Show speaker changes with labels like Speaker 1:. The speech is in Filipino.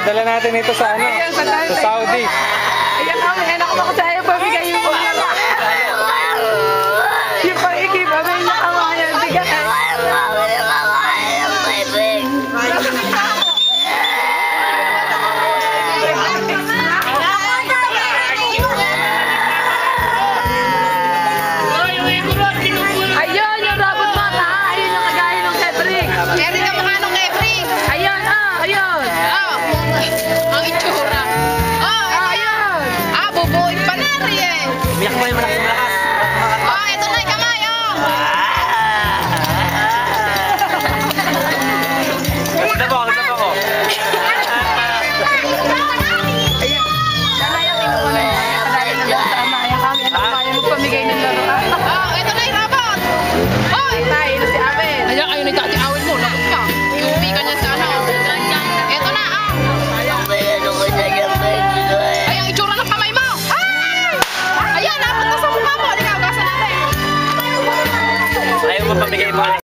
Speaker 1: Dala natin ito sa ano? Sa Saudi.
Speaker 2: Ayan kami, anak ko sa iyo, pabigay yung mga. Yung pag-ikip, abay na kamayan, bigay. Ayun, yung robot mata, ayun yung kagaya ng Cedric.
Speaker 3: Meron ka mukha nung Cedric.
Speaker 2: Ayun, ayun.
Speaker 3: Ang itsura.
Speaker 2: Ayun.
Speaker 3: Bubuin pa na rin eh.
Speaker 1: Umiyak mo yung malakas.
Speaker 3: Ito na yung kamay,
Speaker 1: Ganda po ako.
Speaker 2: Ayun. Lalayakin ko na yun. Kadali na lang sa ama. Ayan kami, anak ko kaya magpamigay ng laro.
Speaker 3: ito na yung robot.
Speaker 2: Tayo na si Abel.
Speaker 3: Ayun na yung dati awin mo. Lakot ka. Iuwi ka niya sa ano. Ito na, Ay, ang itsura ng kamay mo. Ayan, napunta sa mukha mo. Hindi ka, ugasan natin.
Speaker 1: Ayaw mo pamigay mo.